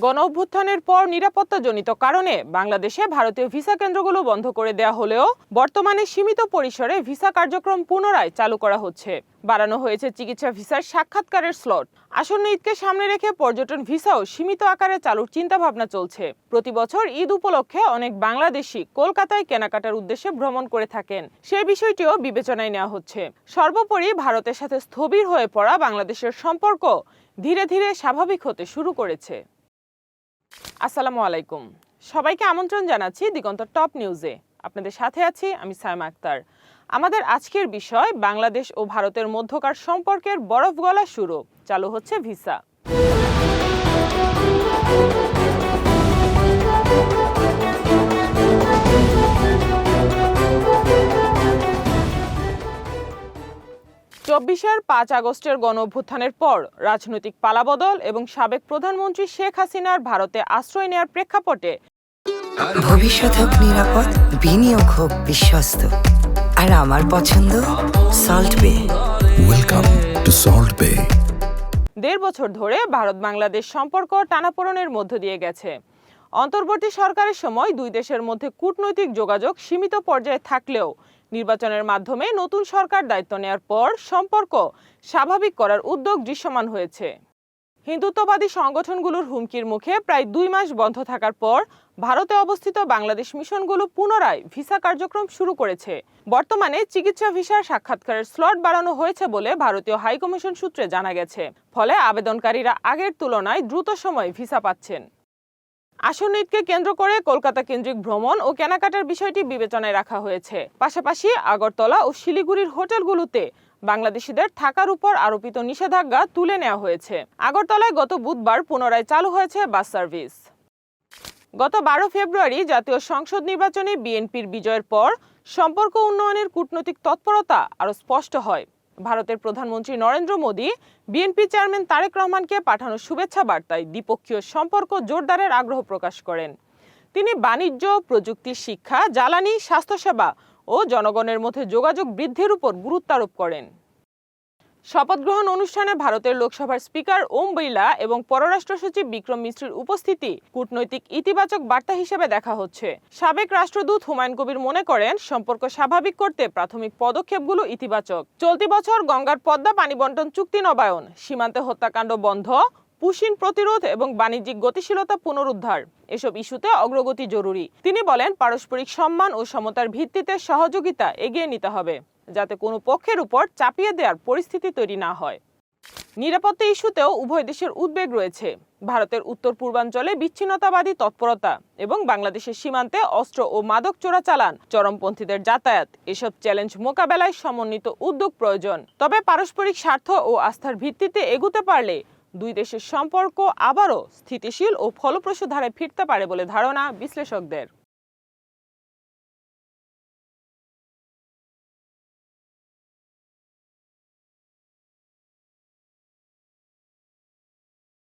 গণঅভ্যুত্থানের পর নিরাপত্তাজনিত কারণে বাংলাদেশে ভারতীয় ভিসা কেন্দ্রগুলো বন্ধ করে দেয়া হলেও বর্তমানে সীমিত পরিসরে ভিসা কার্যক্রম পুনরায় চালু করা হচ্ছে। বাড়ানো হয়েছে চিকিৎসা ভিসার সাক্ষাৎকারের স্লট। আসন্ন ঈদকে সামনে রেখে পর্যটন ভিসাও সীমিত আকারে চালুর চিন্তাভাবনা চলছে। প্রতি বছর ঈদ উপলক্ষে অনেক বাংলাদেশি কলকাতায় কেনাকাটার উদ্দেশ্যে ভ্রমণ করে থাকেন। সেই বিষয়টিও বিবেচনায় নেওয়া হচ্ছে। সর্বোপরি ভারতের সাথে স্থবির হয়ে পড়া বাংলাদেশের সম্পর্ক ধীরে ধীরে স্বাভাবিক হতে শুরু করেছে। আসসালামু আলাইকুম, সবাইকে আমন্ত্রণ জানাচ্ছি দিগন্ত টপ নিউজে। আপনাদের সাথে আছি আমি সাইমা আক্তার। আমাদের আজকের বিষয় বাংলাদেশ ও ভারতের মধ্যকার সম্পর্কের বরফ গলা শুরু, চালু হচ্ছে ভিসা। ২৪-এর ৫ আগস্টের গণঅভ্যুত্থানের পর রাজনৈতিক পালাবদল এবং সাবেক প্রধানমন্ত্রী শেখ হাসিনার ভারতে আশ্রয় নেওয়ার প্রেক্ষাপটে ভবিষ্যৎ হোক নিরাপদ, বিনিয়োগ হোক বিশ্বস্ত, আর আমার পছন্দ সল্ট বে। ওয়েলকাম টু সল্ট বে। ১.৫ বছর ধরে ভারত বাংলাদেশ সম্পর্ক টানাপোড়েনের মধ্য দিয়ে গেছে। অন্তর্বর্তী সরকারের সময় দুই দেশের মধ্যে কূটনৈতিক যোগাযোগ সীমিত পর্যায়ে থাকলেও নির্বাচনের মাধ্যমে নতুন সরকার দায়িত্ব নেওয়ার পর সম্পর্ক স্বাভাবিক করার উদ্যোগ দৃশ্যমান হয়েছে। হিন্দুত্ববাদী সংগঠনগুলোর হুমকির মুখে প্রায় ২ মাস বন্ধ থাকার পর ভারতে অবস্থিত বাংলাদেশ মিশনগুলো পুনরায় ভিসা কার্যক্রম শুরু করেছে। বর্তমানে চিকিৎসা ভিসার সাক্ষাৎকারের স্লট বাড়ানো হয়েছে বলে ভারতীয় হাইকমিশন সূত্রে জানা গেছে। ফলে আবেদনকারীরা আগের তুলনায় দ্রুত সময়ে ভিসা পাচ্ছেন। আসন্ন ঈদকে কেন্দ্র করে কলকাতা কেন্দ্রিক ভ্রমণ ও কেনাকাটার বিষয়টি বিবেচনায় রাখা হয়েছে। পাশাপাশি আগরতলা ও শিলিগুড়ির হোটেলগুলোতে বাংলাদেশিদের থাকার উপর আরোপিত নিষেধাজ্ঞা তুলে নেওয়া হয়েছে। আগরতলায় গত বুধবার পুনরায় চালু হয়েছে বাস সার্ভিস। গত ১২ ফেব্রুয়ারি জাতীয় সংসদ নির্বাচনে বিএনপির বিজয়ের পর সম্পর্ক উন্নয়নের কূটনৈতিক তৎপরতা আরও স্পষ্ট হয়। ভারতের প্রধানমন্ত্রী নরেন্দ্র মোদী বিএনপি চেয়ারম্যান তারেক রহমানকে পাঠানো শুভেচ্ছা বার্তায় দ্বিপক্ষীয় সম্পর্ক জোরদারের আগ্রহ প্রকাশ করেন। তিনি বাণিজ্য, প্রযুক্তি, শিক্ষা, জ্বালানি, স্বাস্থ্যসেবা ও জনগণের মধ্যে যোগাযোগ বৃদ্ধির উপর গুরুত্ব আরোপ করেন। শপথ গ্রহণ অনুষ্ঠানে ভারতের লোকসভার স্পিকার ওম বিড়লা এবং পররাষ্ট্র সচিব বিক্রম মিশ্রির উপস্থিতি কূটনৈতিক ইতিবাচক বার্তা হিসেবে দেখা হচ্ছে। সাবেক রাষ্ট্রদূত হুমায়ুন কবির মনে করেন সম্পর্ক স্বাভাবিক করতে প্রাথমিক পদক্ষেপগুলো ইতিবাচক। চলতি বছর গঙ্গার পদ্মা পানি বন্টন চুক্তি নবায়ন, সীমান্তে হত্যাকাণ্ড বন্ধ, পুশিন প্রতিরোধ এবং বাণিজ্যিক গতিশীলতা পুনরুদ্ধার এসব ইস্যুতে অগ্রগতি জরুরি। তিনি বলেন পারস্পরিক সম্মান ও সমতার ভিত্তিতে সহযোগিতা এগিয়ে নিতে হবে, যাতে কোনো পক্ষের উপর চাপিয়ে দেওয়ার পরিস্থিতি তৈরি না হয়। নিরাপত্তা ইস্যুতেও উভয় দেশের উদ্বেগ রয়েছে। ভারতের উত্তর পূর্বাঞ্চলে বিচ্ছিন্নতাবাদী তৎপরতা এবং বাংলাদেশের সীমান্তে অস্ত্র ও মাদক চোরাচালান, চরমপন্থীদের যাতায়াত, এসব চ্যালেঞ্জ মোকাবেলায় সমন্বিত উদ্যোগ প্রয়োজন। তবে পারস্পরিক স্বার্থ ও আস্থার ভিত্তিতে এগুতে পারলে দুই দেশের সম্পর্ক আবারও স্থিতিশীল ও ফলপ্রসূ ধারায় ফিরতে পারে বলে ধারণা বিশ্লেষকদের।